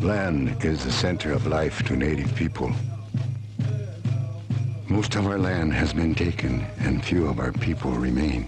Land is the center of life to Native people. Most of our land has been taken, and few of our people remain.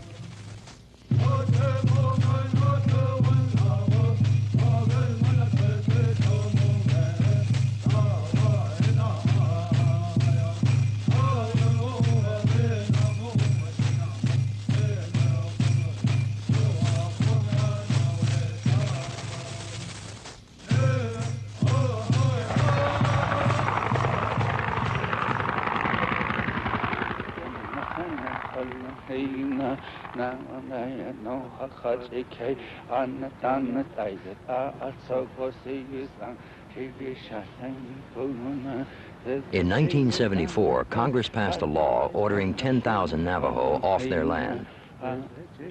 In 1974, Congress passed a law ordering 10,000 Navajo off their land.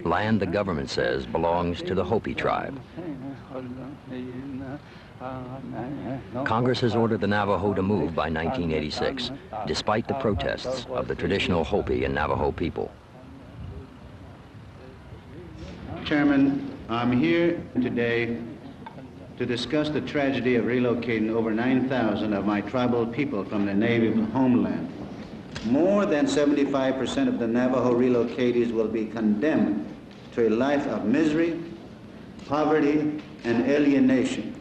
Land, the government says, belongs to the Hopi tribe. Congress has ordered the Navajo to move by 1986, despite the protests of the traditional Hopi and Navajo people. Chairman, I'm here today to discuss the tragedy of relocating over 9,000 of my tribal people from their native homeland. More than 75% of the Navajo relocatees will be condemned to a life of misery, poverty, and alienation.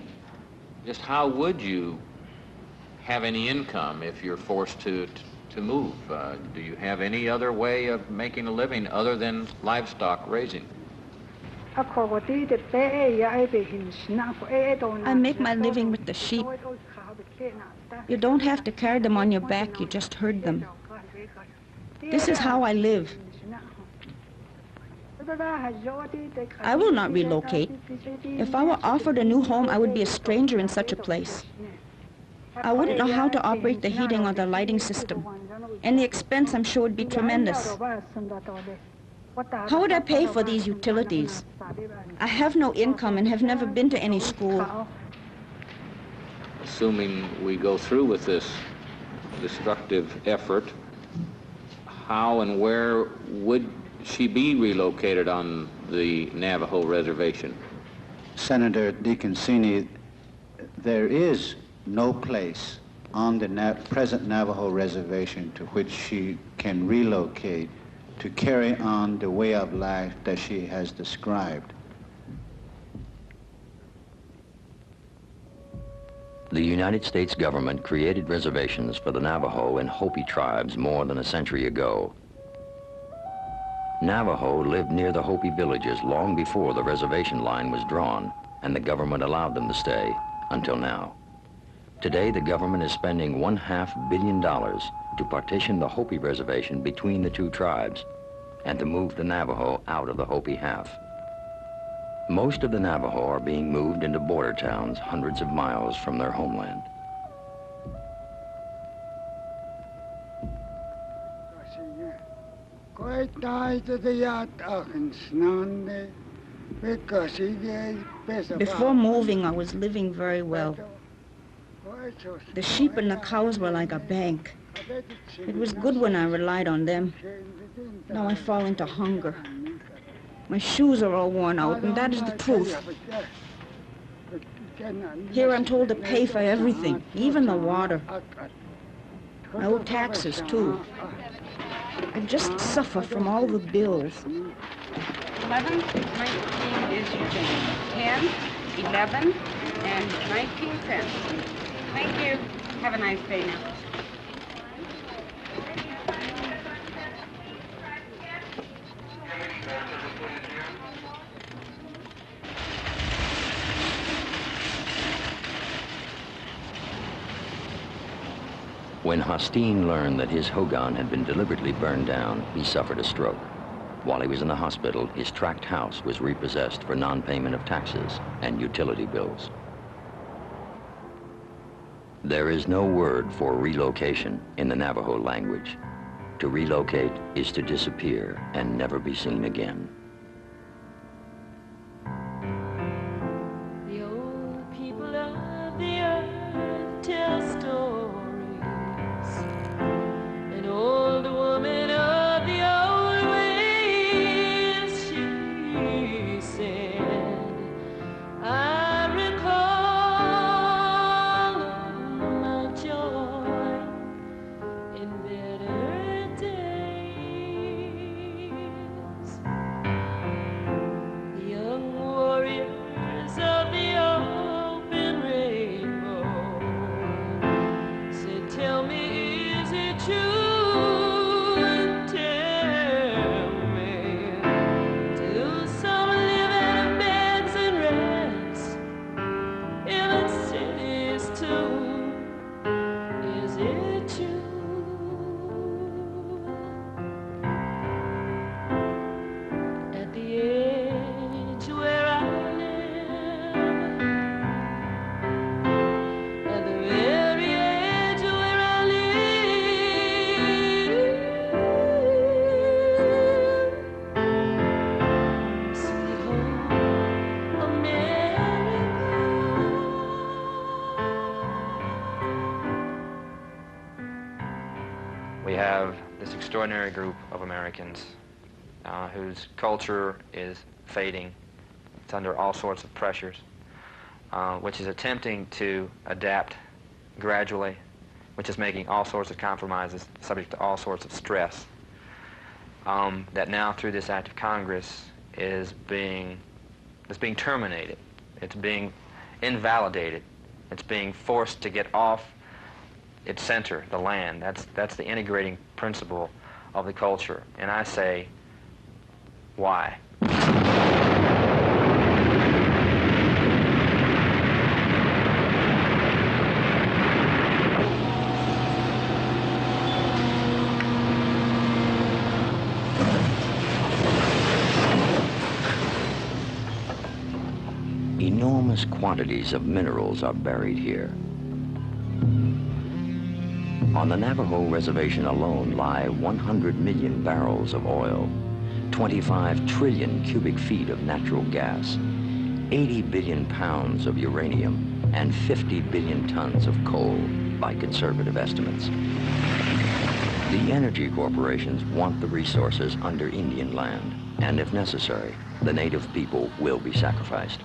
Just how would you have any income if you're forced to move? Do you have any other way of making a living other than livestock raising? I make my living with the sheep. You don't have to carry them on your back, you just herd them. This is how I live. I will not relocate. If I were offered a new home, I would be a stranger in such a place. I wouldn't know how to operate the heating or the lighting system. And the expense, I'm sure, would be tremendous. How would I pay for these utilities? I have no income and have never been to any school. Assuming we go through with this destructive effort, how and where would she be relocated on the Navajo reservation? Senator DeConcini, there is no place on the present Navajo reservation to which she can relocate to carry on the way of life that she has described. The United States government created reservations for the Navajo and Hopi tribes more than a century ago. Navajo lived near the Hopi villages long before the reservation line was drawn, and the government allowed them to stay until now. Today, the government is spending $500 million to partition the Hopi reservation between the two tribes and to move the Navajo out of the Hopi half. Most of the Navajo are being moved into border towns hundreds of miles from their homeland. Before moving, I was living very well. The sheep and the cows were like a bank. It was good when I relied on them. Now I fall into hunger. My shoes are all worn out, and that is the truth. Here I'm told to pay for everything, even the water. I owe taxes, too. I just suffer from all the bills. 11, 19 is your change. 10, 11, and 19 cents. Thank you. Have a nice day now. When Hostine learned that his hogan had been deliberately burned down, he suffered a stroke. While he was in the hospital, his tract house was repossessed for non-payment of taxes and utility bills. There is no word for relocation in the Navajo language. To relocate is to disappear and never be seen again. The old people of the earth tell stories. An old woman of the old ways, she said, I recall extraordinary group of Americans whose culture is fading. It's under all sorts of pressures, which is attempting to adapt gradually, which is making all sorts of compromises, subject to all sorts of stress, that now through this act of Congress is being terminated. It's being invalidated. It's being forced to get off its center, the land. That's the integrating principle of the culture. And I say, why? Enormous quantities of minerals are buried here. On the Navajo reservation alone lie 100 million barrels of oil, 25 trillion cubic feet of natural gas, 80 billion pounds of uranium, and 50 billion tons of coal, by conservative estimates. The energy corporations want the resources under Indian land, and if necessary, the native people will be sacrificed.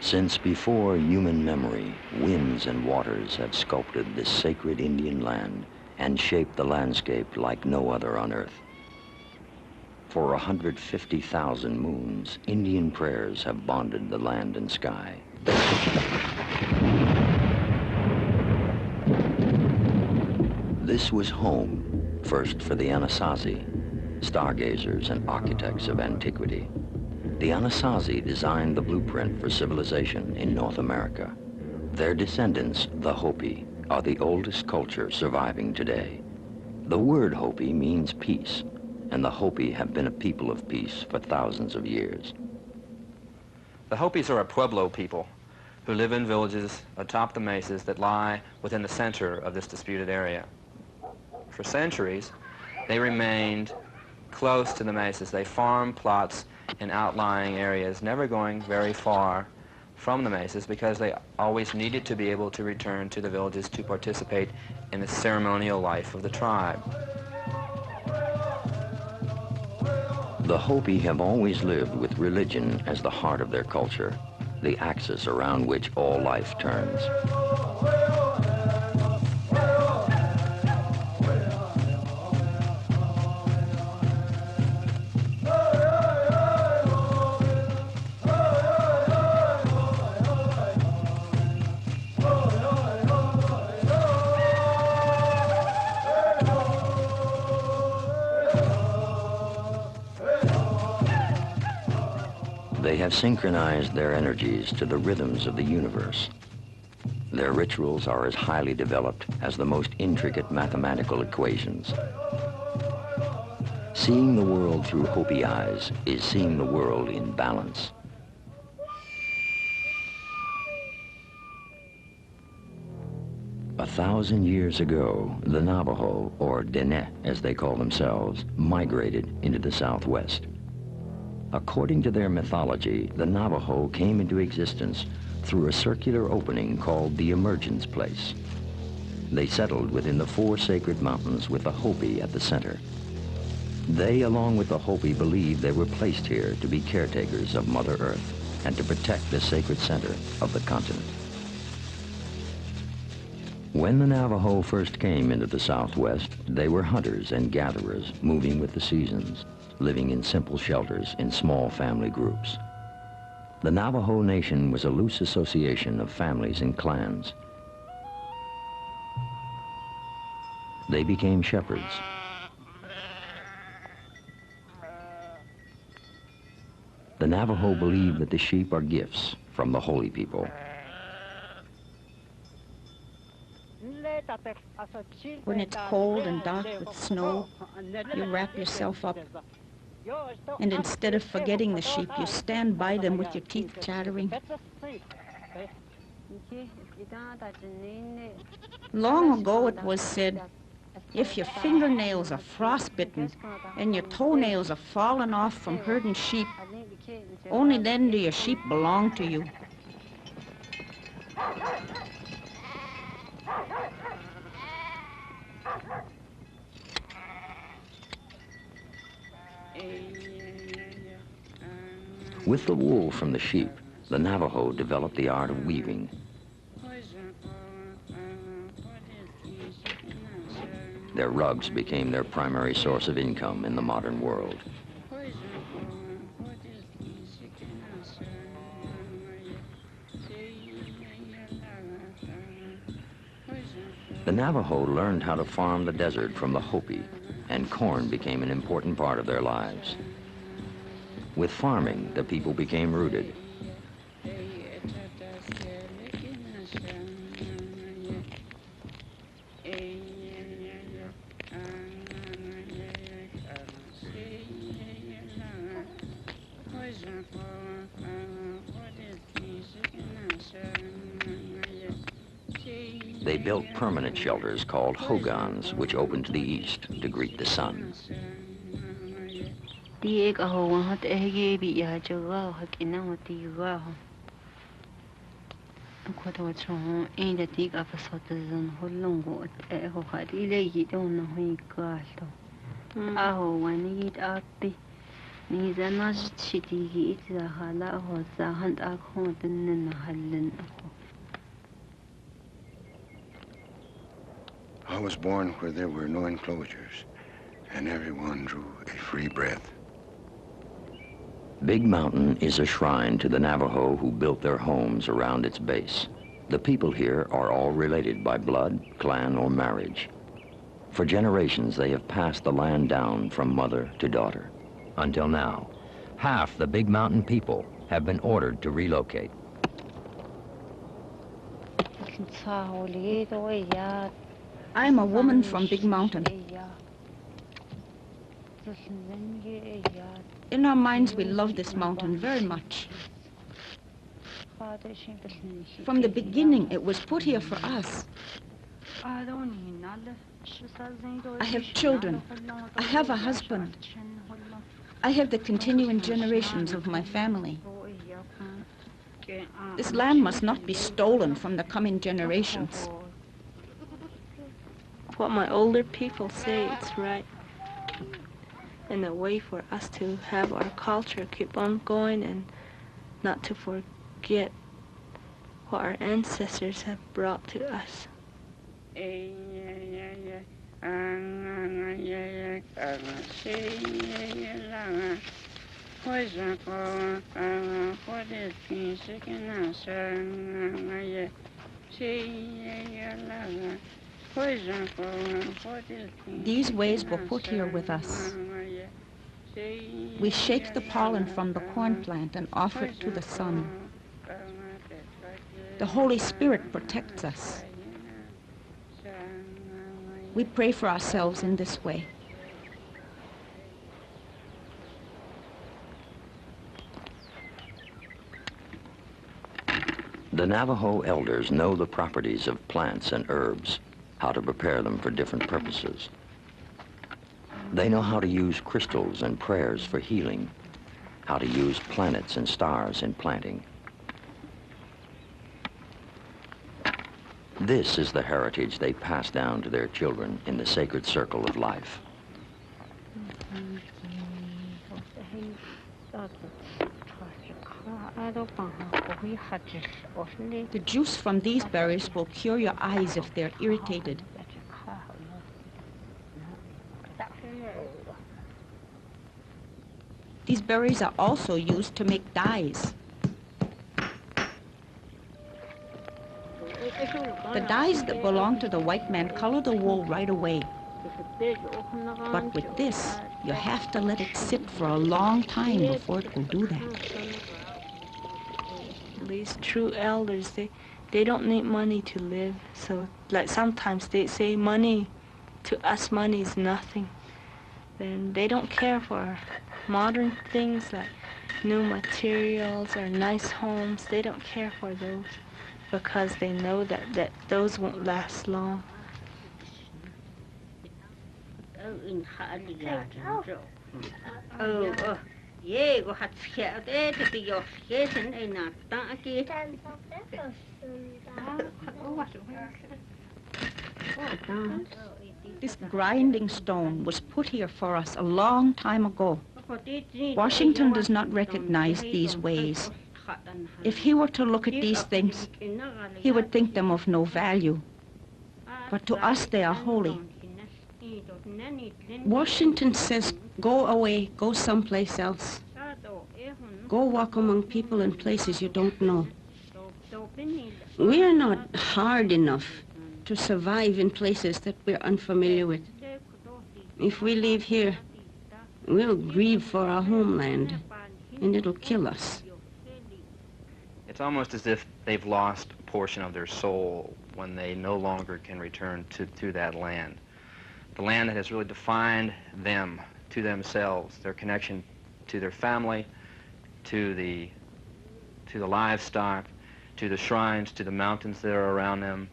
Since before human memory, winds and waters have sculpted this sacred Indian land and shaped the landscape like no other on earth. For 150,000 moons, Indian prayers have bonded the land and sky. This was home, first for the Anasazi, stargazers and architects of antiquity. The Anasazi designed the blueprint for civilization in North America. Their descendants, the Hopi, are the oldest culture surviving today. The word Hopi means peace, and the Hopi have been a people of peace for thousands of years. The Hopis are a Pueblo people who live in villages atop the mesas that lie within the center of this disputed area. For centuries, they remained close to the mesas. They farmed plots in outlying areas, never going very far from the mesas because they always needed to be able to return to the villages to participate in the ceremonial life of the tribe. The Hopi have always lived with religion as the heart of their culture, the axis around which all life turns. They have synchronized their energies to the rhythms of the universe. Their rituals are as highly developed as the most intricate mathematical equations. Seeing the world through Hopi eyes is seeing the world in balance. A 1,000 years ago, the Navajo, or Dene as they call themselves, migrated into the Southwest. According to their mythology, the Navajo came into existence through a circular opening called the Emergence Place. They settled within the 4 sacred mountains with the Hopi at the center. They, along with the Hopi, believed they were placed here to be caretakers of Mother Earth and to protect the sacred center of the continent. When the Navajo first came into the Southwest, they were hunters and gatherers, moving with the seasons, living in simple shelters in small family groups. The Navajo Nation was a loose association of families and clans. They became shepherds. The Navajo believe that the sheep are gifts from the holy people. When it's cold and dark with snow, you wrap yourself up. And instead of forgetting the sheep, you stand by them with your teeth chattering. Long ago it was said, if your fingernails are frostbitten and your toenails are fallen off from herding sheep, only then do your sheep belong to you. With the wool from the sheep, the Navajo developed the art of weaving. Their rugs became their primary source of income in the modern world. The Navajo learned how to farm the desert from the Hopi, and corn became an important part of their lives. With farming, the people became rooted. They built permanent shelters called hogans, which opened to the east to greet the sun. I was born where there were no enclosures, and everyone drew a free breath. Big Mountain is a shrine to the Navajo who built their homes around its base. The people here are all related by blood, clan, or marriage. For generations, they have passed the land down from mother to daughter. Until now, half the Big Mountain people have been ordered to relocate. I'm a woman from Big Mountain. In our minds, we love this mountain very much. From the beginning, it was put here for us. I have children. I have a husband. I have the continuing generations of my family. This land must not be stolen from the coming generations. What my older people say, it's right. And a way for us to have our culture keep on going and not to forget what our ancestors have brought to us. These ways were put here with us. We shake the pollen from the corn plant and offer it to the sun. The Holy Spirit protects us. We pray for ourselves in this way. The Navajo elders know the properties of plants and herbs, how to prepare them for different purposes. They know how to use crystals and prayers for healing, how to use planets and stars in planting. This is the heritage they pass down to their children in the sacred circle of life. The juice from these berries will cure your eyes if they're irritated. These berries are also used to make dyes. The dyes that belong to the white man color the wool right away. But with this, you have to let it sit for a long time before it will do that. These true elders, they don't need money to live. So like sometimes they say money, to us money is nothing. Then they don't care for modern things like new materials or nice homes. They don't care for those because they know that those won't last long. This grinding stone was put here for us a long time ago. Washington does not recognize these ways. If he were to look at these things, he would think them of no value. But to us they are holy. Washington says, go away, go someplace else. Go walk among people in places you don't know. We are not hard enough to survive in places that we're unfamiliar with. If we leave here, we'll grieve for our homeland, and it'll kill us. It's almost as if they've lost a portion of their soul when they no longer can return to that land. The land that has really defined them to themselves, their connection to their family, to the livestock, to the shrines, to the mountains that are around them.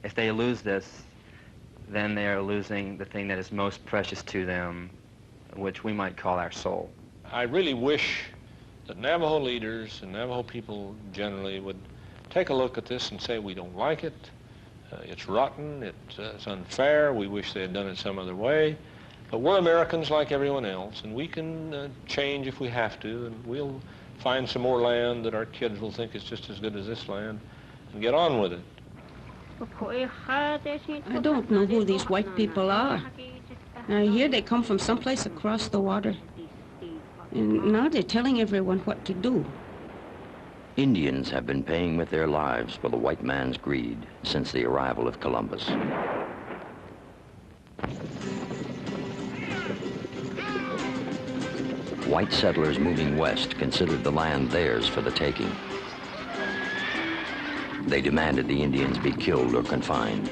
If they lose this, then they are losing the thing that is most precious to them, which we might call our soul. I really wish that Navajo leaders and Navajo people generally would take a look at this and say, we don't like it, it's rotten, it's unfair, we wish they had done it some other way. But we're Americans like everyone else, and we can change if we have to, and we'll find some more land that our kids will think is just as good as this land, and get on with it. I don't know who these white people are. I hear they come from someplace across the water. And now they're telling everyone what to do. Indians have been paying with their lives for the white man's greed since the arrival of Columbus. White settlers moving west considered the land theirs for the taking. They demanded the Indians be killed or confined.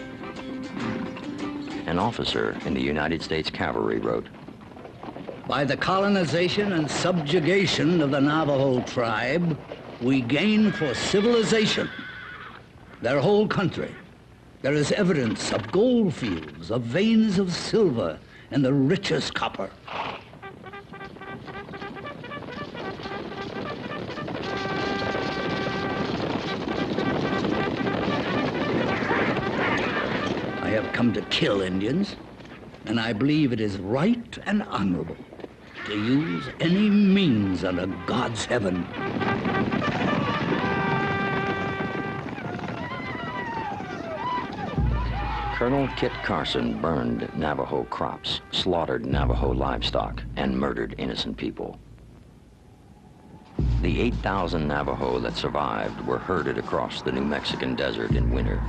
An officer in the United States Cavalry wrote, "By the colonization and subjugation of the Navajo tribe, we gain for civilization their whole country. There is evidence of gold fields, of veins of silver, and the richest copper. I have come to kill Indians, and I believe it is right and honorable to use any means under God's heaven." Colonel Kit Carson burned Navajo crops, slaughtered Navajo livestock, and murdered innocent people. The 8,000 Navajo that survived were herded across the New Mexican desert in winter.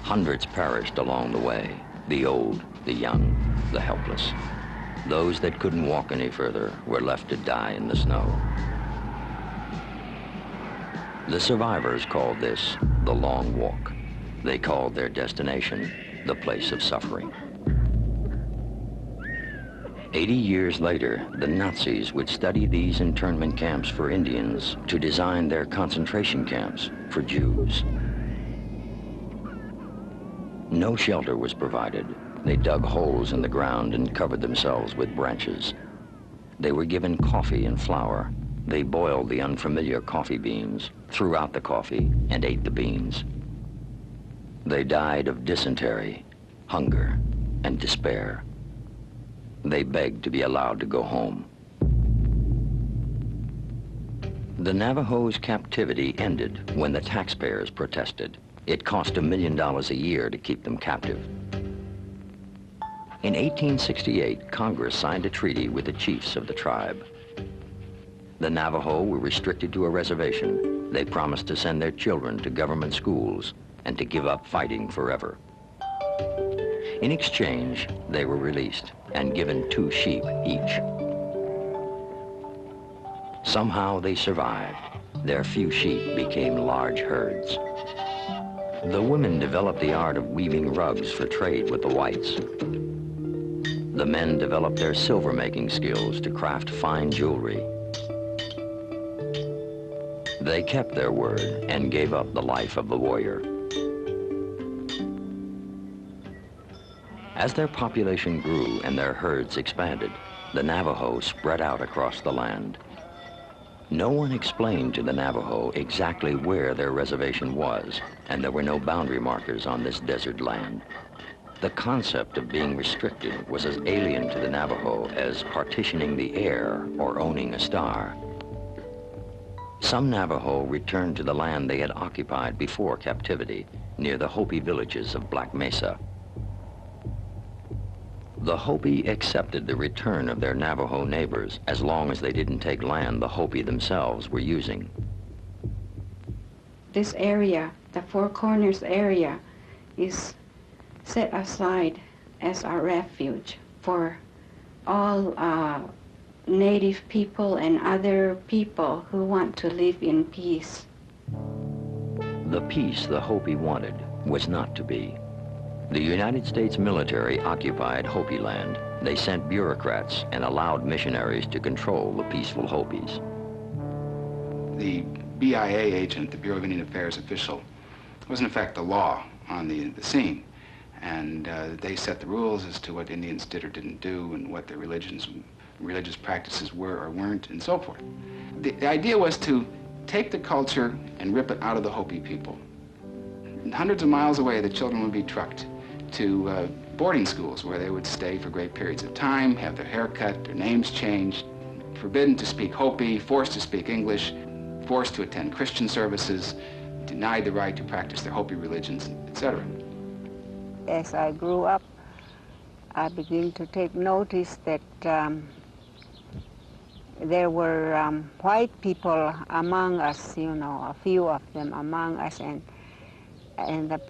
Hundreds perished along the way, the old, the young, the helpless. Those that couldn't walk any further were left to die in the snow. The survivors called this the Long Walk. They called their destination the place of suffering. 80 years later, the Nazis would study these internment camps for Indians to design their concentration camps for Jews. No shelter was provided. They dug holes in the ground and covered themselves with branches. They were given coffee and flour. They boiled the unfamiliar coffee beans, threw out the coffee, and ate the beans. They died of dysentery, hunger, and despair. They begged to be allowed to go home. The Navajos' captivity ended when the taxpayers protested. It cost $1 million a year to keep them captive. In 1868, Congress signed a treaty with the chiefs of the tribe. The Navajo were restricted to a reservation. They promised to send their children to government schools and to give up fighting forever. In exchange, they were released and given 2 sheep each. Somehow they survived. Their few sheep became large herds. The women developed the art of weaving rugs for trade with the whites. The men developed their silver-making skills to craft fine jewelry. They kept their word and gave up the life of the warrior. As their population grew and their herds expanded, the Navajo spread out across the land. No one explained to the Navajo exactly where their reservation was, and there were no boundary markers on this desert land. The concept of being restricted was as alien to the Navajo as partitioning the air or owning a star. Some Navajo returned to the land they had occupied before captivity, near the Hopi villages of Black Mesa. The Hopi accepted the return of their Navajo neighbors as long as they didn't take land the Hopi themselves were using. This area, the Four Corners area, is set aside as a refuge for all native people and other people who want to live in peace. The peace the Hopi wanted was not to be. The United States military occupied Hopi land. They sent bureaucrats and allowed missionaries to control the peaceful Hopis. The BIA agent, the Bureau of Indian Affairs official, was in effect the law on the scene. And they set the rules as to what Indians did or didn't do and what their religious practices were or weren't and so forth. The idea was to take the culture and rip it out of the Hopi people. Hundreds of miles away, the children would be trucked to boarding schools where they would stay for great periods of time, have their hair cut, their names changed, forbidden to speak Hopi, forced to speak English, forced to attend Christian services, denied the right to practice their Hopi religions, etc. As I grew up, I began to take notice that there were white people among us, you know, a few of them among us, and the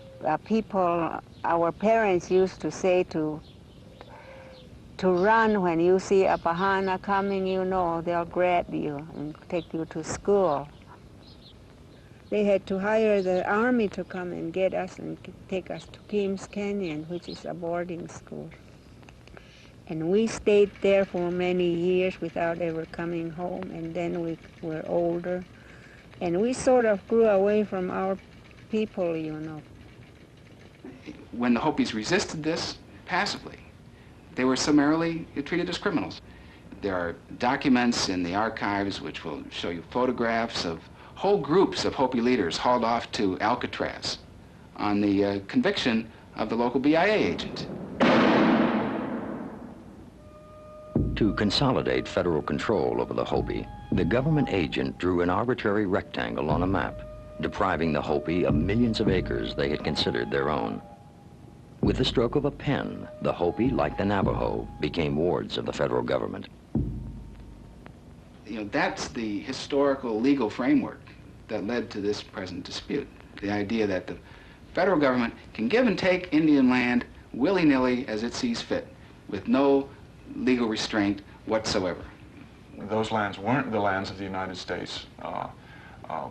people, our parents used to say to run when you see a Bahana coming, you know, they'll grab you and take you to school. They had to hire the army to come and get us and take us to Keams Canyon, which is a boarding school. And we stayed there for many years without ever coming home, and then we were older. And we sort of grew away from our people, you know. When the Hopis resisted this passively, they were summarily treated as criminals. There are documents in the archives which will show you photographs of whole groups of Hopi leaders hauled off to Alcatraz on the conviction of the local BIA agent. To consolidate federal control over the Hopi, the government agent drew an arbitrary rectangle on a map, depriving the Hopi of millions of acres they had considered their own. With the stroke of a pen, the Hopi, like the Navajo, became wards of the federal government. You know, that's the historical legal framework that led to this present dispute. The idea that the federal government can give and take Indian land willy-nilly as it sees fit, with no legal restraint whatsoever. Those lands weren't the lands of the United States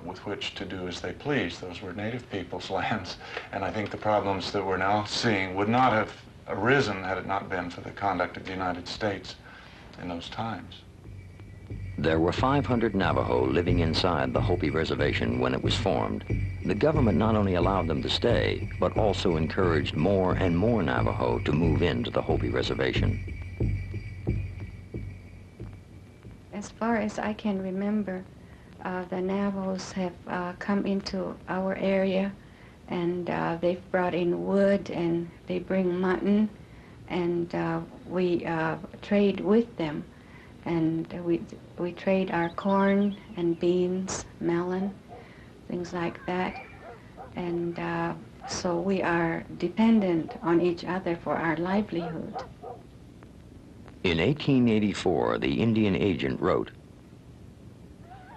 with which to do as they pleased. Those were native people's lands, and I think the problems that we're now seeing would not have arisen had it not been for the conduct of the United States in those times. There were 500 Navajo living inside the Hopi reservation when it was formed. The government not only allowed them to stay, but also encouraged more and more Navajo to move into the Hopi reservation. As far as I can remember, the Navajos have come into our area, and they've brought in wood, and they bring mutton, and we trade with them. and we trade our corn and beans, melon, things like that. And so we are dependent on each other for our livelihood. In 1884, the Indian agent wrote,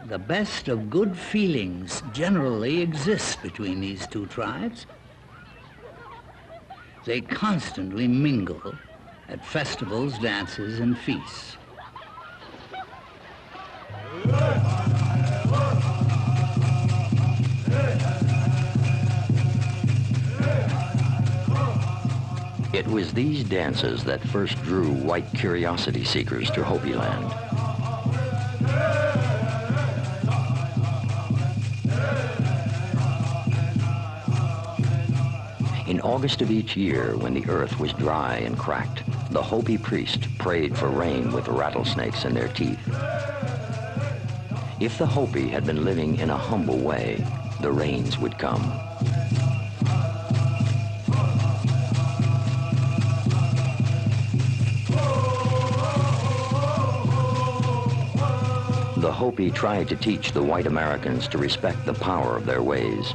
"The best of good feelings generally exists between these two tribes. They constantly mingle at festivals, dances, and feasts. It was these dances that first drew white curiosity seekers to Hopi land. In August of each year, when the earth was dry and cracked, the Hopi priest prayed for rain with rattlesnakes in their teeth. If the Hopi had been living in a humble way, the rains would come. The Hopi tried to teach the white Americans to respect the power of their ways.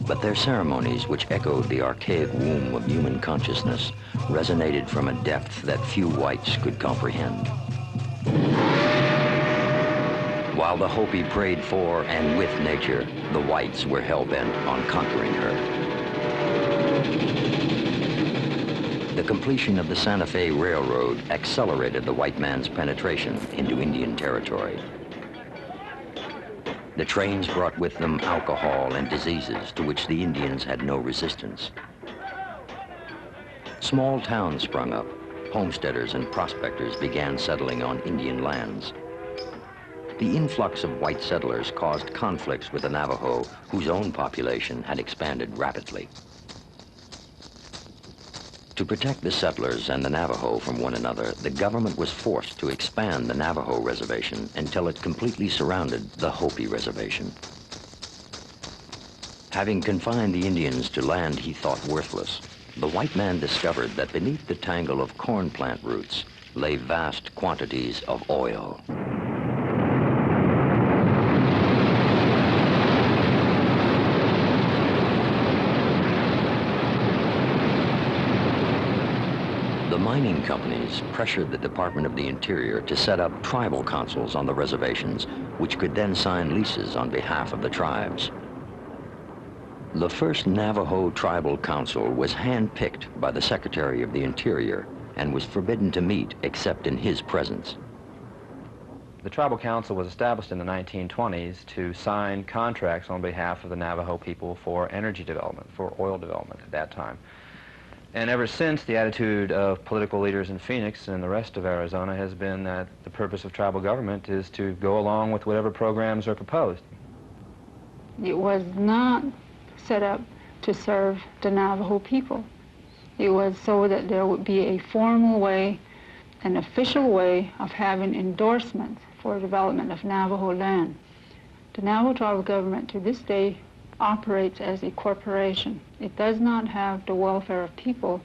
But their ceremonies, which echoed the archaic womb of human consciousness, resonated from a depth that few whites could comprehend. While the Hopi prayed for and with nature, the whites were hell-bent on conquering her. The completion of the Santa Fe Railroad accelerated the white man's penetration into Indian territory. The trains brought with them alcohol and diseases to which the Indians had no resistance. Small towns sprung up. Homesteaders and prospectors began settling on Indian lands. The influx of white settlers caused conflicts with the Navajo, whose own population had expanded rapidly. To protect the settlers and the Navajo from one another, the government was forced to expand the Navajo reservation until it completely surrounded the Hopi reservation. Having confined the Indians to land he thought worthless, the white man discovered that beneath the tangle of corn plant roots lay vast quantities of oil. The mining companies pressured the Department of the Interior to set up tribal councils on the reservations, which could then sign leases on behalf of the tribes. The first Navajo Tribal Council was handpicked by the Secretary of the Interior and was forbidden to meet except in his presence. The Tribal Council was established in the 1920s to sign contracts on behalf of the Navajo people for energy development, for oil development at that time. And ever since, the attitude of political leaders in Phoenix and the rest of Arizona has been that the purpose of tribal government is to go along with whatever programs are proposed. It was not set up to serve the Navajo people. It was so that there would be a formal way, an official way of having endorsements for development of Navajo land. The Navajo tribal government to this day operates as a corporation. It does not have the welfare of people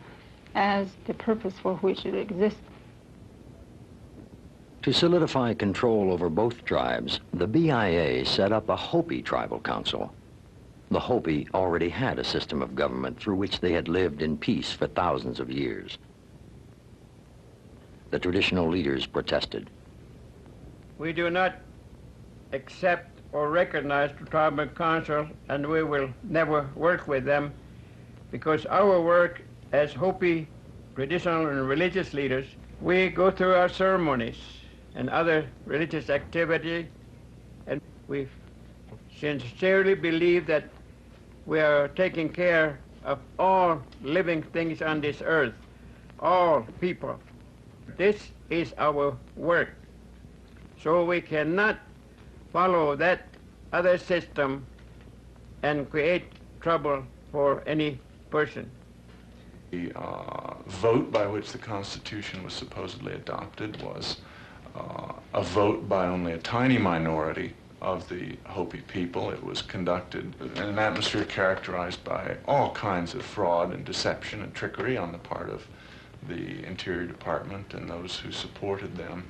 as the purpose for which it exists. To solidify control over both tribes, the BIA set up a Hopi Tribal Council. The Hopi already had a system of government through which they had lived in peace for thousands of years. The traditional leaders protested. We do not accept or recognize the tribal council, and we will never work with them because our work as Hopi traditional and religious leaders, we go through our ceremonies and other religious activity, and we sincerely believe that we are taking care of all living things on this earth, all people. This is our work. So we cannot follow that other system and create trouble for any person. The vote by which the Constitution was supposedly adopted was a vote by only a tiny minority of the Hopi people. It was conducted in an atmosphere characterized by all kinds of fraud and deception and trickery on the part of the Interior Department and those who supported them.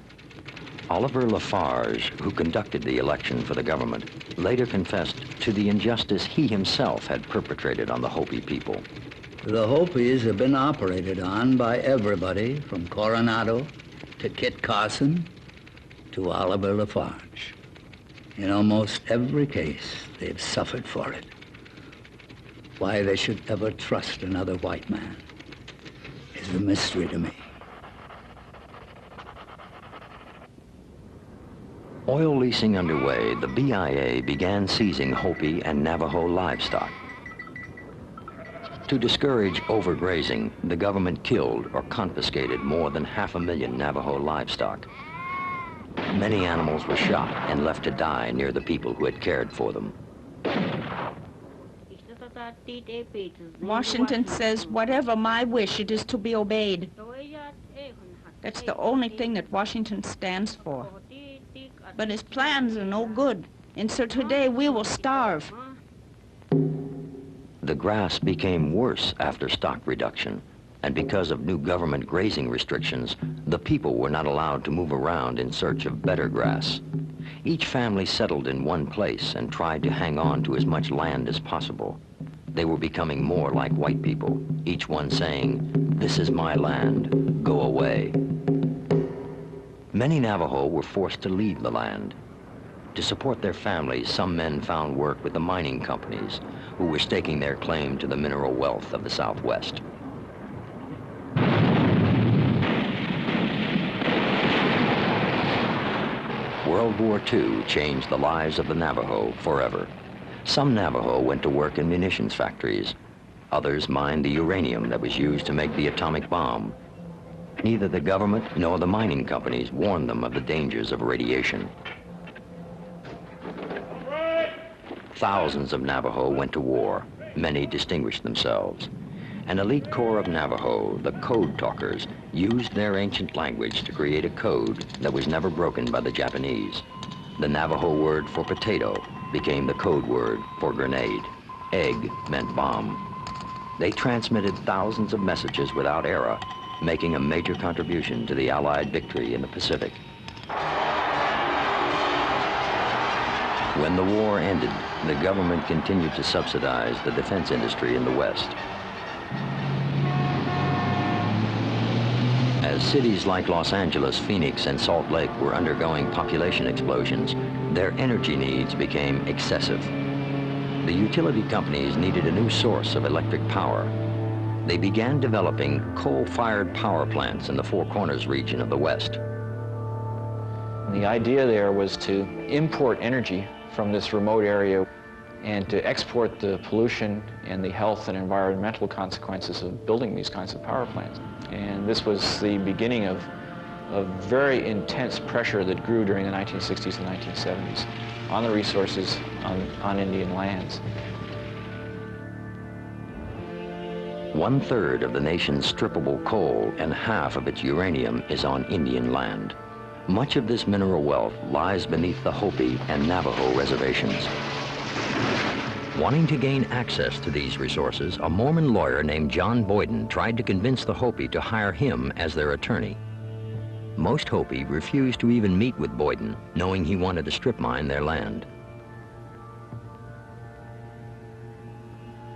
Oliver Lafarge, who conducted the election for the government, later confessed to the injustice he himself had perpetrated on the Hopi people. The Hopis have been operated on by everybody from Coronado to Kit Carson to Oliver Lafarge. In almost every case, they've suffered for it. Why they should ever trust another white man is a mystery to me. Oil leasing underway, the BIA began seizing Hopi and Navajo livestock. To discourage overgrazing, the government killed or confiscated more than 500,000 Navajo livestock. Many animals were shot and left to die near the people who had cared for them. Washington says, whatever my wish, it is to be obeyed. That's the only thing that Washington stands for. But his plans are no good, and so today we will starve. The grass became worse after stock reduction, and because of new government grazing restrictions, the people were not allowed to move around in search of better grass. Each family settled in one place and tried to hang on to as much land as possible. They were becoming more like white people, each one saying, "This is my land, go away." Many Navajo were forced to leave the land. To support their families, some men found work with the mining companies, who were staking their claim to the mineral wealth of the Southwest. World War II changed the lives of the Navajo forever. Some Navajo went to work in munitions factories. Others mined the uranium that was used to make the atomic bomb. Neither the government nor the mining companies warned them of the dangers of radiation. Thousands of Navajo went to war. Many distinguished themselves. An elite corps of Navajo, the Code Talkers, used their ancient language to create a code that was never broken by the Japanese. The Navajo word for potato became the code word for grenade. Egg meant bomb. They transmitted thousands of messages without error, making a major contribution to the Allied victory in the Pacific. When the war ended, the government continued to subsidize the defense industry in the West. As cities like Los Angeles, Phoenix, and Salt Lake were undergoing population explosions, their energy needs became excessive. The utility companies needed a new source of electric power. They began developing coal-fired power plants in the Four Corners region of the West. The idea there was to import energy from this remote area and to export the pollution and the health and environmental consequences of building these kinds of power plants. And this was the beginning of very intense pressure that grew during the 1960s and 1970s on the resources on Indian lands. 1/3 of the nation's strippable coal and half of its uranium is on Indian land. Much of this mineral wealth lies beneath the Hopi and Navajo reservations. Wanting to gain access to these resources, a Mormon lawyer named John Boyden tried to convince the Hopi to hire him as their attorney. Most Hopi refused to even meet with Boyden, knowing he wanted to strip mine their land.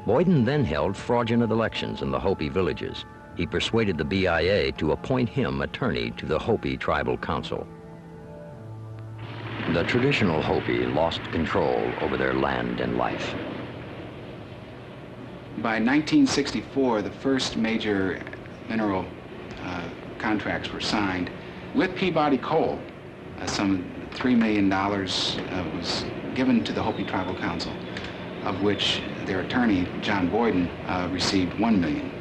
Boyden then held fraudulent elections in the Hopi villages. He persuaded the BIA to appoint him attorney to the Hopi Tribal Council. The traditional Hopi lost control over their land and life. By 1964, the first major mineral contracts were signed with Peabody Coal. Some $3 million was given to the Hopi Tribal Council, of which their attorney, John Boyden, received $1 million.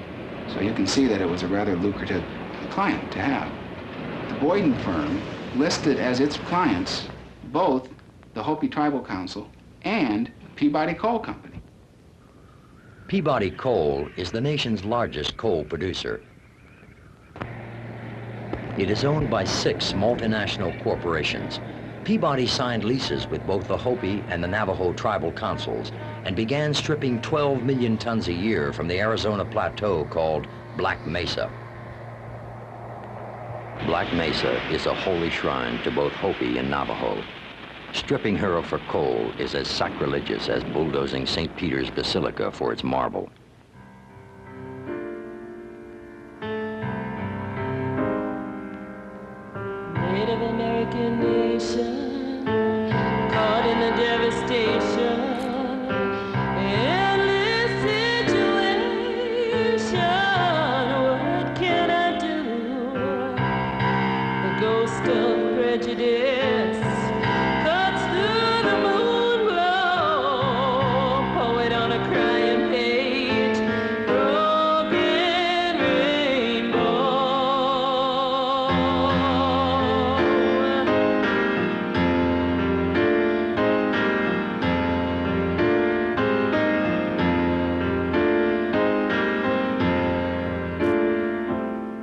So you can see that it was a rather lucrative client to have. The Boyden firm listed as its clients both the Hopi Tribal Council and Peabody Coal Company. Peabody Coal is the nation's largest coal producer. It is owned by 6 multinational corporations. Peabody signed leases with both the Hopi and the Navajo tribal councils and began stripping 12 million tons a year from the Arizona plateau called Black Mesa. Black Mesa is a holy shrine to both Hopi and Navajo. Stripping her for coal is as sacrilegious as bulldozing St. Peter's Basilica for its marble. Native American nation, caught in the devastation, endless situation. What can I do? The ghost of prejudice cuts through the moon glow. Poet on a crying page, broken rainbow.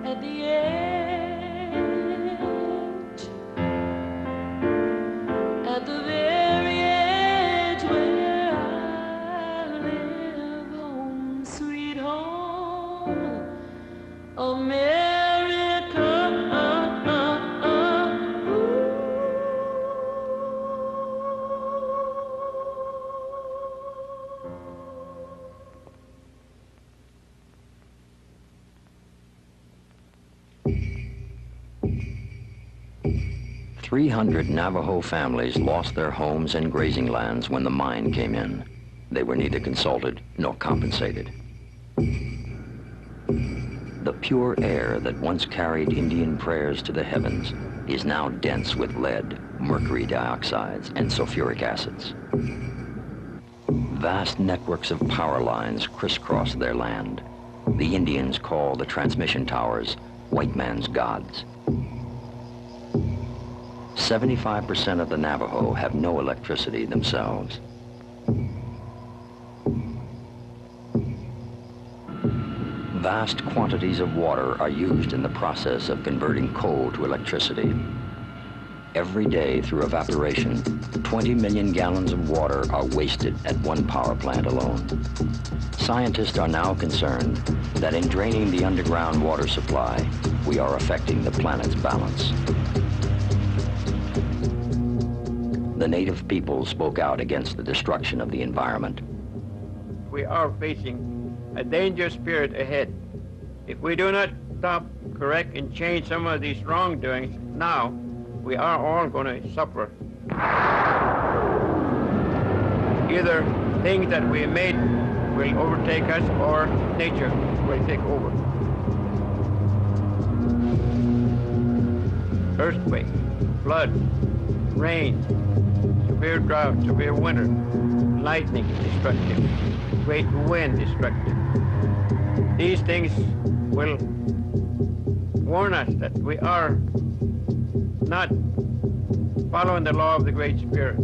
At the edge, at the very edge where I live, home, sweet home, America. 300 Navajo families lost their homes and grazing lands when the mine came in. They were neither consulted nor compensated. The pure air that once carried Indian prayers to the heavens is now dense with lead, mercury dioxides, and sulfuric acids. Vast networks of power lines crisscross their land. The Indians call the transmission towers white man's gods. 75% of the Navajo have no electricity themselves. Vast quantities of water are used in the process of converting coal to electricity. Every day through evaporation, 20 million gallons of water are wasted at one power plant alone. Scientists are now concerned that in draining the underground water supply, we are affecting the planet's balance. The native people spoke out against the destruction of the environment. We are facing a dangerous period ahead. If we do not stop, correct, and change some of these wrongdoings now, we are all going to suffer. Either things that we made will overtake us or nature will take over. Earthquake, flood, rain, severe drought, severe winter, lightning destructive, great wind destructive. These things will warn us that we are not following the law of the Great Spirit.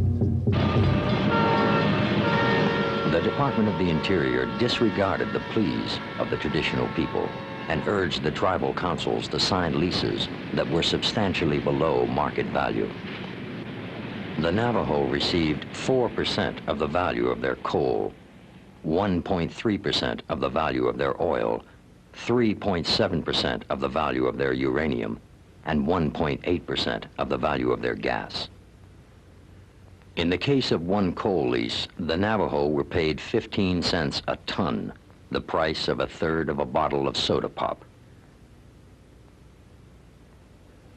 The Department of the Interior disregarded the pleas of the traditional people and urged the tribal councils to sign leases that were substantially below market value. The Navajo received 4% of the value of their coal, 1.3% of the value of their oil, 3.7% of the value of their uranium, and 1.8% of the value of their gas. In the case of one coal lease, the Navajo were paid 15 cents a ton, the price of a third of a bottle of soda pop.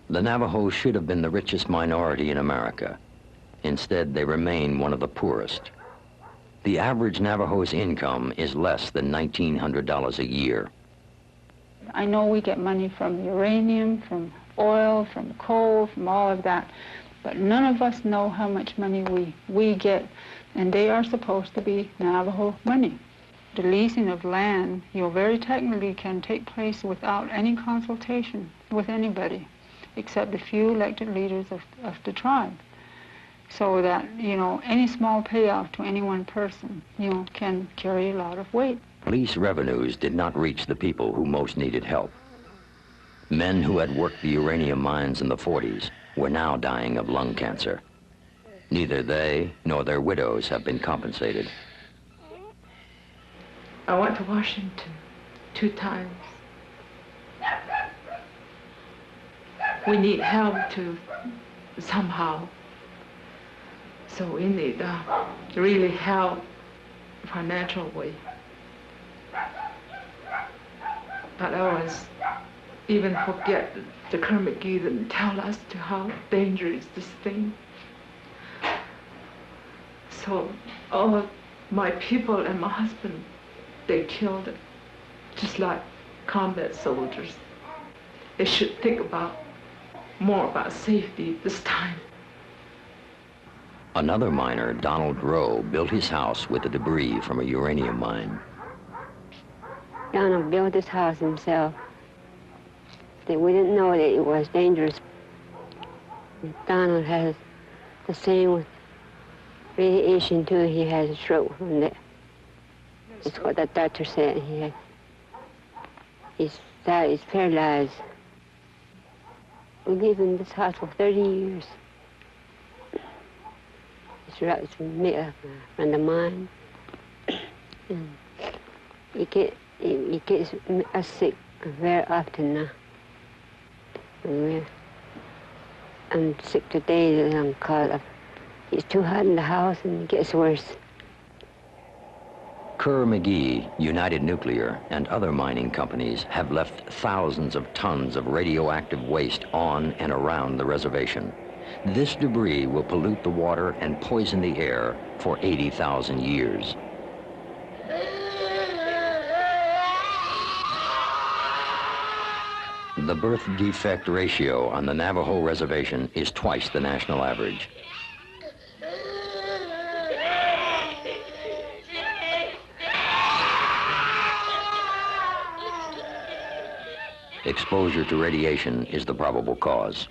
The Navajo should have been the richest minority in America. Instead, they remain one of the poorest. The average Navajo's income is less than $1,900 a year. I know we get money from uranium, from oil, from coal, from all of that, but none of us know how much money we get, and they are supposed to be Navajo money. The leasing of land, very technically can take place without any consultation with anybody, except a few elected leaders of the tribe. So that, any small payoff to any one person, can carry a lot of weight. Lease revenues did not reach the people who most needed help. Men who had worked the uranium mines in the 40s were now dying of lung cancer. Neither they nor their widows have been compensated. I went to Washington 2 times. we need help to somehow. So we need really help financial way. But I always even forget the Kermit didn't tell us to how dangerous this thing. So all my people and my husband, they killed it, just like combat soldiers. They should think more about safety this time. Another miner, Donald Rowe, built his house with the debris from a uranium mine. Donald built his house himself. We didn't know that it was dangerous. Donald has the same with radiation too. He has a stroke from that. That's what the doctor said. He's paralyzed. We lived in this house for 30 years. It's made a friend of mine. And he gets us sick very often now. I'm sick today because it's too hot in the house and it gets worse. Kerr-McGee, United Nuclear, and other mining companies have left thousands of tons of radioactive waste on and around the reservation. This debris will pollute the water and poison the air for 80,000 years. The birth defect ratio on the Navajo reservation is twice the national average. Exposure to radiation is the probable cause.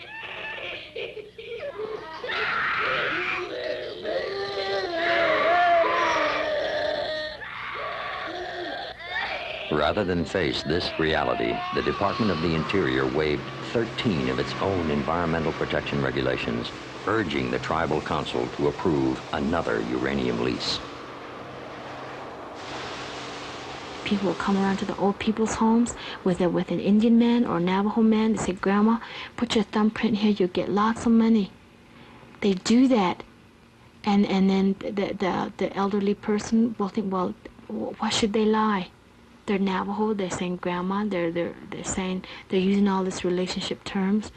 Rather than face this reality, the Department of the Interior waived 13 of its own environmental protection regulations, urging the Tribal Council to approve another uranium lease. People will come around to the old people's homes with an Indian man or Navajo man. They say, "Grandma, put your thumbprint here, you'll get lots of money." They do that, and then the elderly person will think, well, why should they lie? They're Navajo. They're saying grandma. They're saying, they're using all this relationship terms,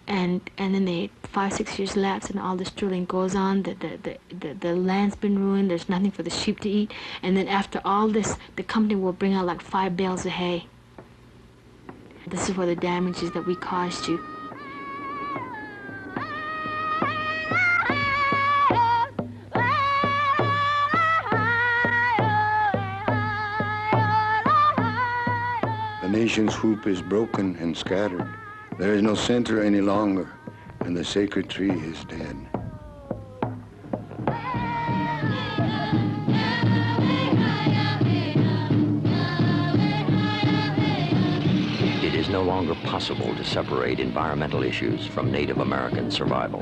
and then 5-6 years lapse and all this drilling goes on. The land's been ruined. There's nothing for the sheep to eat, and then after all this, the company will bring out like 5 bales of hay. This is for the damages that we caused you. The nation's hoop is broken and scattered. There is no center any longer, and the sacred tree is dead. It is no longer possible to separate environmental issues from Native American survival.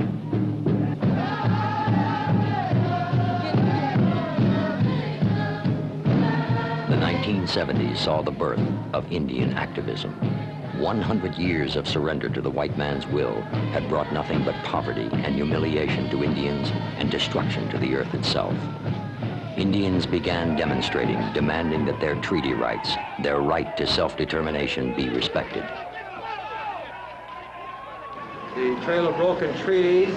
The 1970s saw the birth of Indian activism. 100 years of surrender to the white man's will had brought nothing but poverty and humiliation to Indians and destruction to the earth itself. Indians began demonstrating, demanding that their treaty rights, their right to self-determination, be respected. The Trail of Broken Trees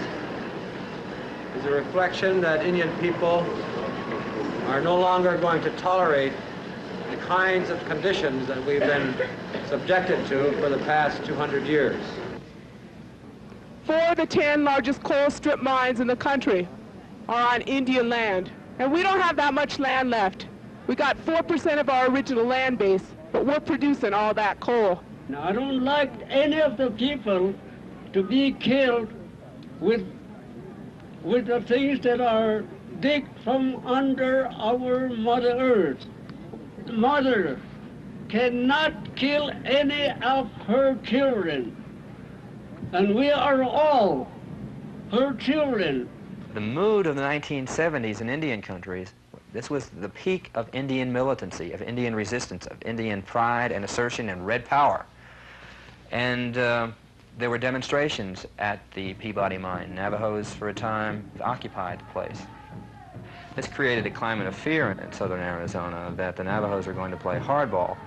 is a reflection that Indian people are no longer going to tolerate the kinds of conditions that we've been subjected to for the past 200 years. 4 of the 10 largest coal strip mines in the country are on Indian land, and we don't have that much land left. We got 4% of our original land base, but we're producing all that coal. Now, I don't like any of the people to be killed with the things that are dig from under our Mother Earth. Mother cannot kill any of her children, and we are all her children. The mood of the 1970s in Indian countries, this was the peak of Indian militancy, of Indian resistance, of Indian pride and assertion and red power. And There were demonstrations at the Peabody mine. Navajos, for a time, occupied the place. This created a climate of fear in southern Arizona that the Navajos are going to play hardball.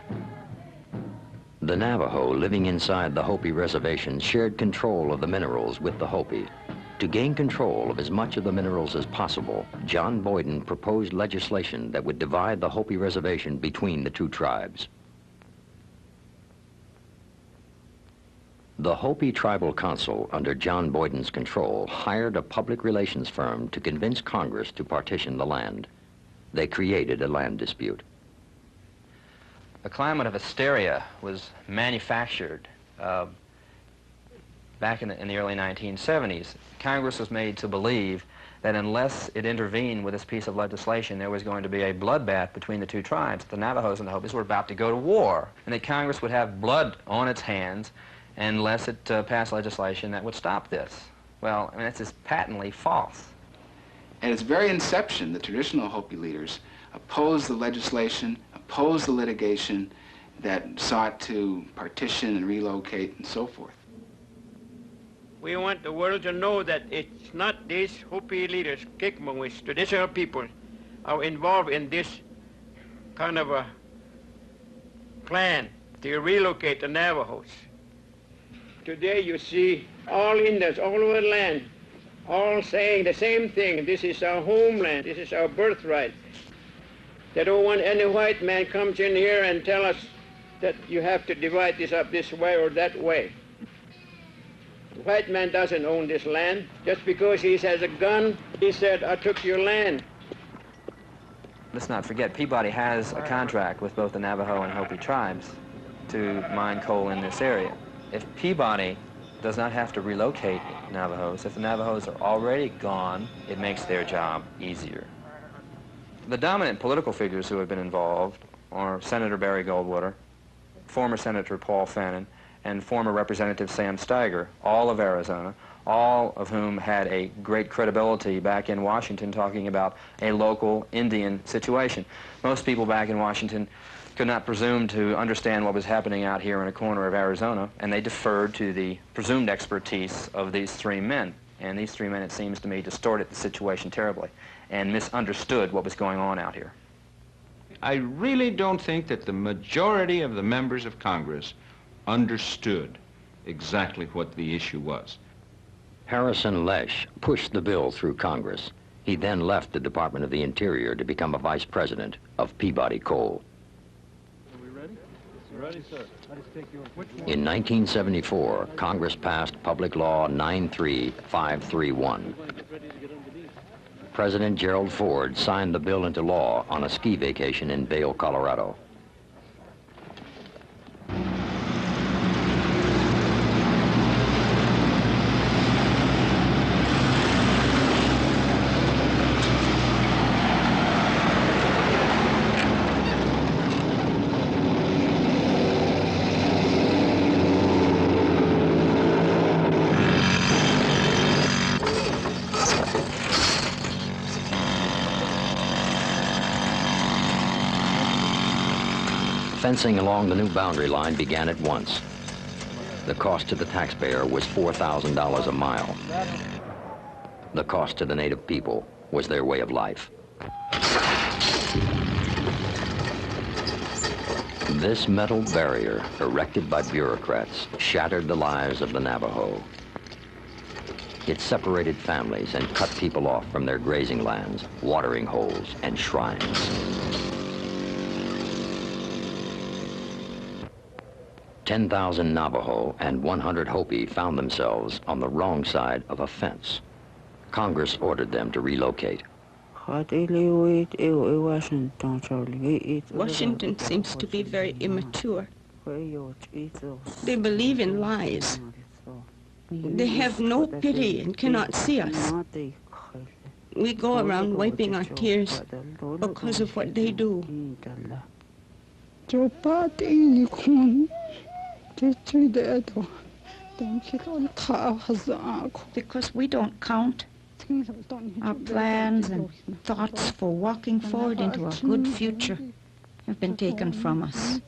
The Navajo living inside the Hopi reservation shared control of the minerals with the Hopi. To gain control of as much of the minerals as possible, John Boyden proposed legislation that would divide the Hopi reservation between the two tribes. The Hopi Tribal Council, under John Boyden's control, hired a public relations firm to convince Congress to partition the land. They created a land dispute. A climate of hysteria was manufactured back in the early 1970s. Congress was made to believe that unless it intervened with this piece of legislation, there was going to be a bloodbath between the two tribes. The Navajos and the Hopis were about to go to war, and that Congress would have blood on its hands unless it passed legislation that would stop this. Well, I mean, that's just patently false. At its very inception, the traditional Hopi leaders opposed the legislation, opposed the litigation that sought to partition and relocate and so forth. We want the world to know that it's not these Hopi leaders, Kikmawis, traditional people, are involved in this kind of a plan to relocate the Navajos. Today you see all Indians all over the land, all saying the same thing. This is our homeland, this is our birthright. They don't want any white man comes in here and tell us that you have to divide this up this way or that way. The white man doesn't own this land. Just because he has a gun, he said, I took your land. Let's not forget, Peabody has a contract with both the Navajo and Hopi tribes to mine coal in this area. If Peabody does not have to relocate Navajos, if the Navajos are already gone, it makes their job easier. The dominant political figures who have been involved are Senator Barry Goldwater, former Senator Paul Fannin, and former Representative Sam Steiger, all of Arizona, all of whom had a great credibility back in Washington talking about a local Indian situation. Most people back in Washington could not presume to understand what was happening out here in a corner of Arizona, and they deferred to the presumed expertise of these three men. And these three men, it seems to me, distorted the situation terribly and misunderstood what was going on out here. I really don't think that the majority of the members of Congress understood exactly what the issue was. Harrison Lesh pushed the bill through Congress. He then left the Department of the Interior to become a vice president of Peabody Coal. Ready, sir. In 1974, Congress passed Public Law 93531. President Gerald Ford signed the bill into law on a ski vacation in Vail, Colorado. Fencing along the new boundary line began at once. The cost to the taxpayer was $4,000 a mile. The cost to the native people was their way of life. This metal barrier, erected by bureaucrats, shattered the lives of the Navajo. It separated families and cut people off from their grazing lands, watering holes, and shrines. 10,000 Navajo and 100 Hopi found themselves on the wrong side of a fence. Congress ordered them to relocate. Washington seems to be very immature. They believe in lies. They have no pity and cannot see us. We go around wiping our tears because of what they do. Because we don't count, our plans and thoughts for walking forward into a good future have been taken from us.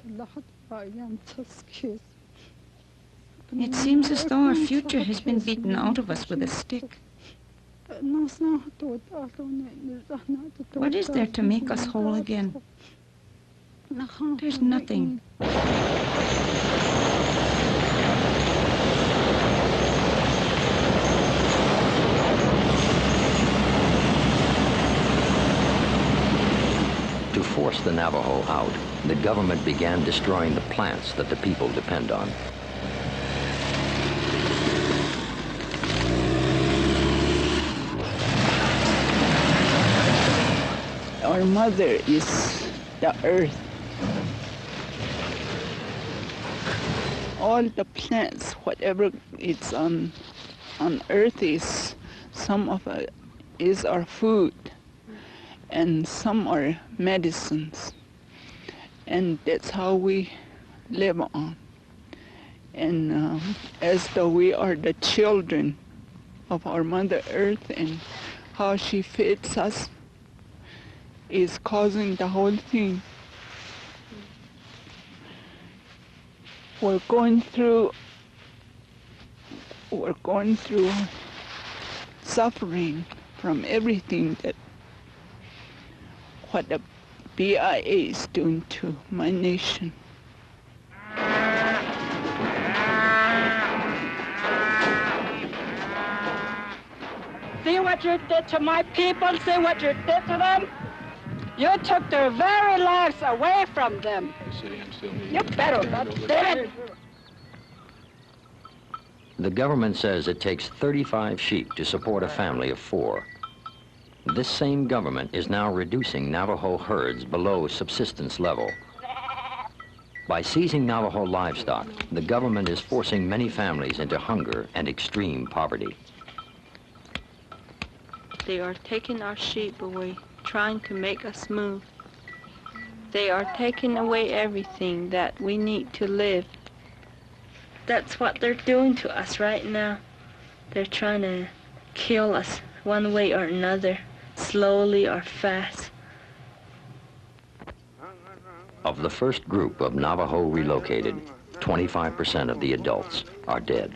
It seems as though our future has been beaten out of us with a stick. What is there to make us whole again? There's nothing. To force the Navajo out, the government began destroying the plants that the people depend on. Our mother is the earth. All the plants, whatever it's on earth is, some of it is our food, and some are medicines. And that's how we live on. And as though we are the children of our Mother Earth, and how she feeds us is causing the whole thing. We're going through suffering from everything that what the BIA is doing to my nation. See what you did to my people? See what you did to them? You took their very lives away from them. You better not do it. The government says it takes 35 sheep to support a family of 4. This same government is now reducing Navajo herds below subsistence level. By seizing Navajo livestock, the government is forcing many families into hunger and extreme poverty. They are taking our sheep away, trying to make us move. They are taking away everything that we need to live. That's what they're doing to us right now. They're trying to kill us one way or another, slowly or fast. Of the first group of Navajo relocated, 25% of the adults are dead.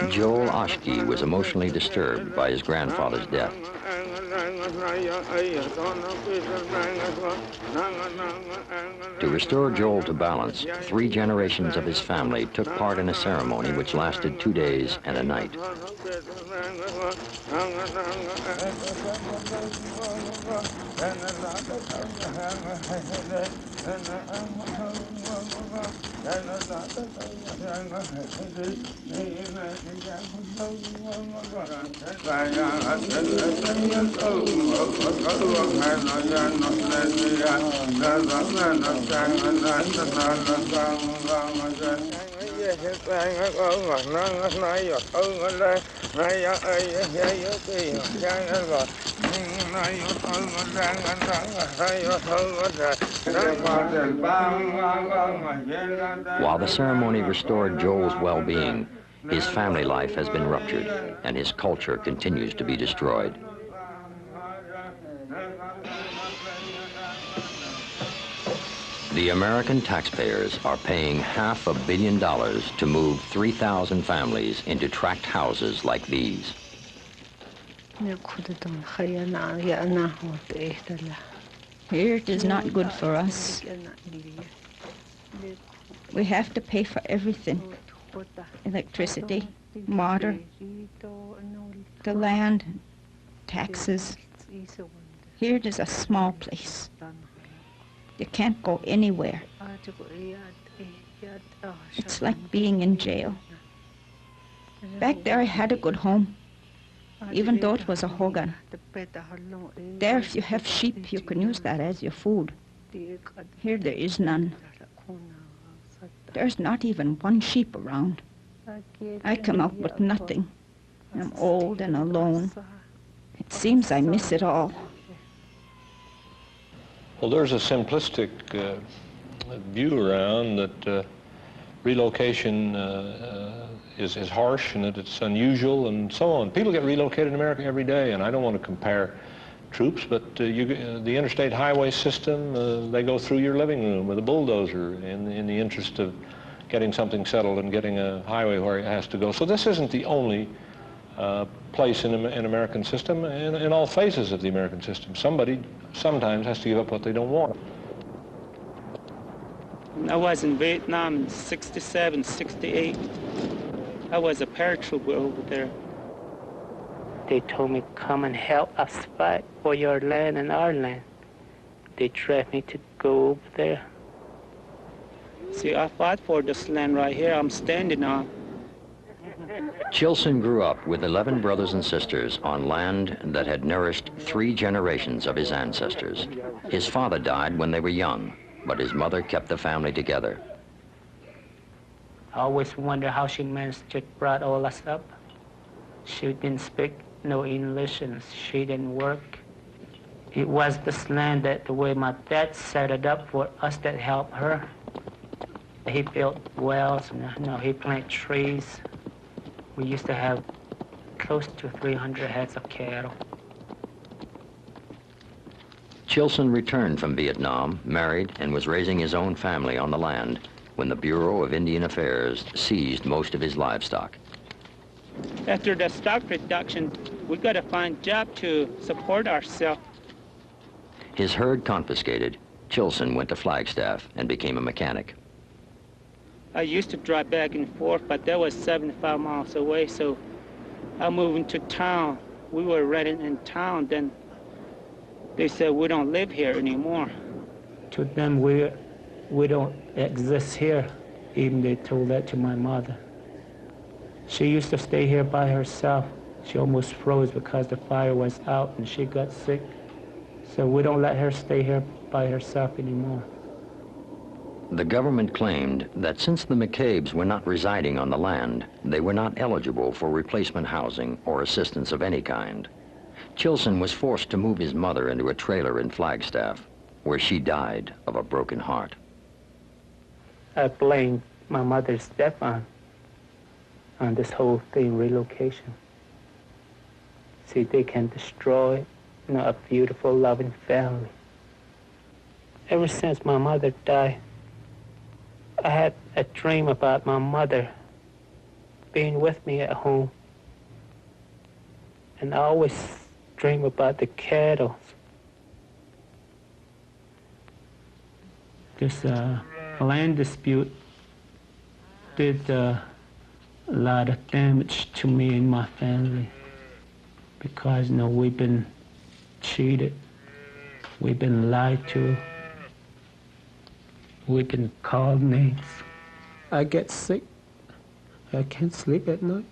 Joel Oshke was emotionally disturbed by his grandfather's death. To restore Joel to balance, 3 generations of his family took part in a ceremony which lasted 2 days and a night. While the ceremony restored Joel's well-being, his family life has been ruptured, and his culture continues to be destroyed. The American taxpayers are paying $500 million to move 3,000 families into tract houses like these. Here it is not good for us. We have to pay for everything. Electricity, water, the land, taxes. Here it is a small place. You can't go anywhere. It's like being in jail. Back there I had a good home, even though it was a hogan. There, if you have sheep, you can use that as your food. Here there is none. There's not even one sheep around. I come out with nothing. I'm old and alone. It seems I miss it all. Well, there's a simplistic view around that relocation is harsh and that it's unusual and so on. People get relocated in America every day, and I don't want to compare troops, but the interstate highway system, they go through your living room with a bulldozer in the interest of getting something settled and getting a highway where it has to go. So this isn't the only place in an American system, in all phases of the American system. Somebody sometimes has to give up what they don't want. I was in Vietnam in 67, 68. I was a paratrooper over there. They told me, come and help us fight for your land and our land. They threatened me to go over there. See, I fought for this land right here I'm standing on. Chilson grew up with 11 brothers and sisters on land that had nourished 3 generations of his ancestors. His father died when they were young, but his mother kept the family together. I always wonder how she managed to bring all us up. She didn't speak no English and she didn't work. It was this land that the way my dad set it up for us that helped her. He built wells, he planted trees. We used to have close to 300 heads of cattle. Chilson returned from Vietnam, married, and was raising his own family on the land when the Bureau of Indian Affairs seized most of his livestock. After the stock reduction, we got to find a job to support ourselves. His herd confiscated, Chilson went to Flagstaff and became a mechanic. I used to drive back and forth, but that was 75 miles away, so I moved into town. We were renting in town, then they said we don't live here anymore. To them, we don't exist here. Even they told that to my mother. She used to stay here by herself. She almost froze because the fire was out and she got sick. So we don't let her stay here by herself anymore. The government claimed that since the McCabe's were not residing on the land, they were not eligible for replacement housing or assistance of any kind. Chilson was forced to move his mother into a trailer in Flagstaff, where she died of a broken heart. I blame my mother's death on this whole thing, relocation. See, they can destroy a beautiful, loving family. Ever since my mother died, I had a dream about my mother being with me at home. And I always dream about the cattle. This land dispute did a lot of damage to me and my family because, we've been cheated, we've been lied to, we've been called names. I get sick, I can't sleep at night,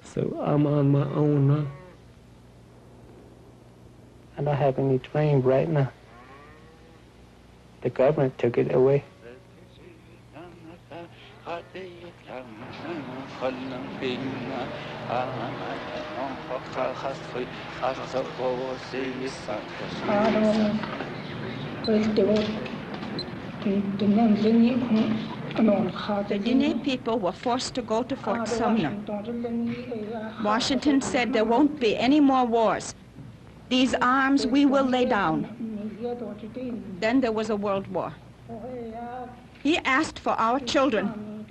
so I'm on my own now. I don't have any dream right now. The government took it away. The Diné people were forced to go to Fort Sumner. Washington said there won't be any more wars. These arms we will lay down. Then there was a world war. He asked for our children.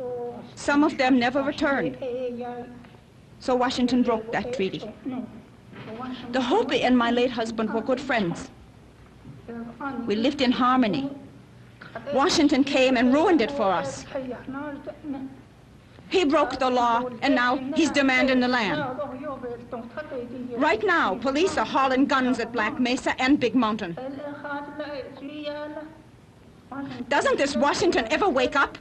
Some of them never returned. So Washington broke that treaty. The Hopi and my late husband were good friends. We lived in harmony. Washington came and ruined it for us. He broke the law, and now he's demanding the land. Right now, police are hauling guns at Black Mesa and Big Mountain. Doesn't this Washington ever wake up?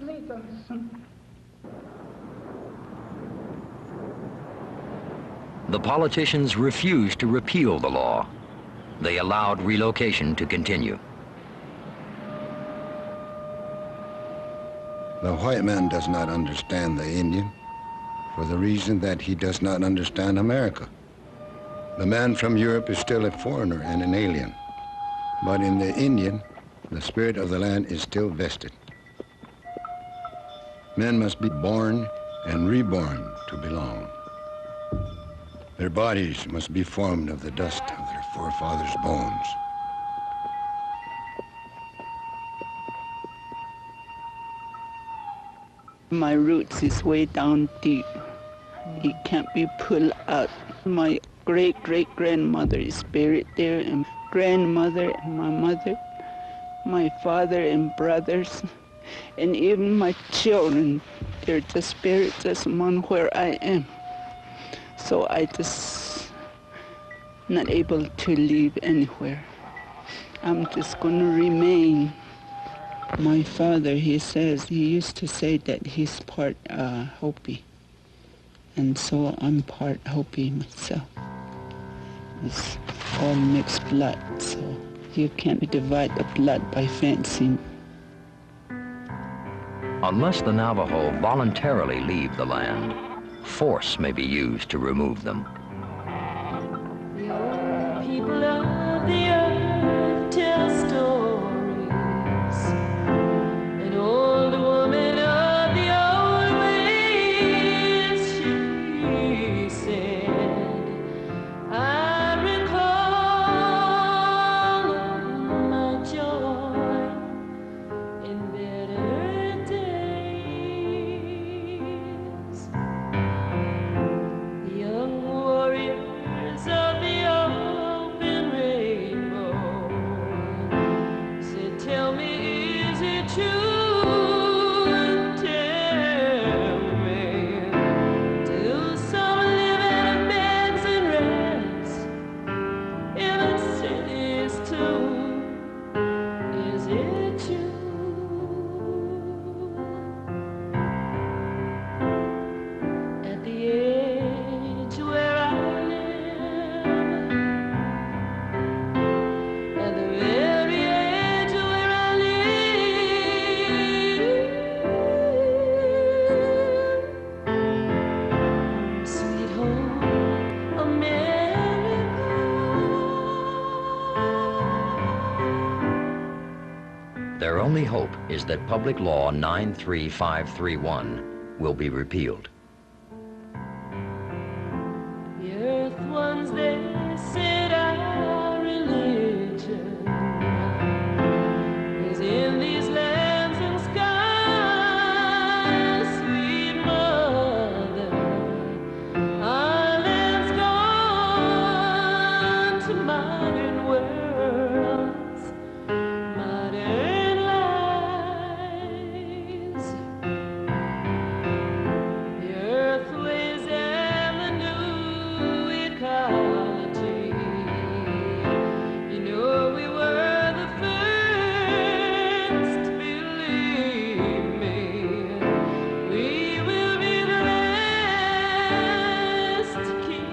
The politicians refused to repeal the law. They allowed relocation to continue. The white man does not understand the Indian for the reason that he does not understand America. The man from Europe is still a foreigner and an alien. But in the Indian, the spirit of the land is still vested. Men must be born and reborn to belong. Their bodies must be formed of the dust of their forefathers' bones. My roots is way down deep. It can't be pulled out. My great-great-grandmother is buried there, and grandmother and my mother, my father and brothers, and even my children, they're just buried just among where I am. So I just not able to live anywhere. I'm just gonna remain. My father, he used to say that he's part Hopi. And so I'm part Hopi myself. It's all mixed blood, so you can't divide the blood by fencing. Unless the Navajo voluntarily leave the land, force may be used to remove them. People of the earth tell stories. An old woman of the old ways, she said, I recall my joy in better days. Young warriors of the open rainbow said, tell me, is it true? Tell me, do some live in beds and rest in the cities too? Is it true? At the age where I live, at the very age where I live, sweet home America. Their only hope is that Public Law 93531 will be repealed. The earth ones, they said our religion is in these lands and skies, sweet mother. Our land's gone to modern worlds, modern lies. The earthways and the new ecology. You know we were the first, believe me. We will be the last to keep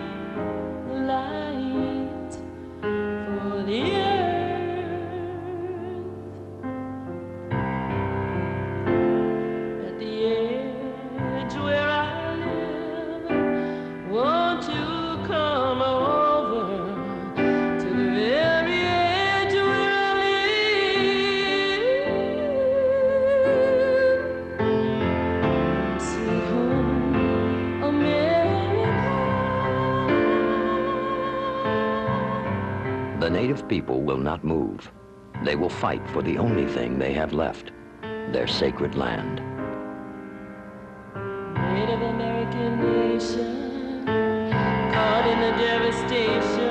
the light for the earth. At the edge where I live, won't you come over to the very edge where I live? Sweet home America. The native people will not move. They will fight for the only thing they have left, their sacred land. Native American nation, caught in the devastation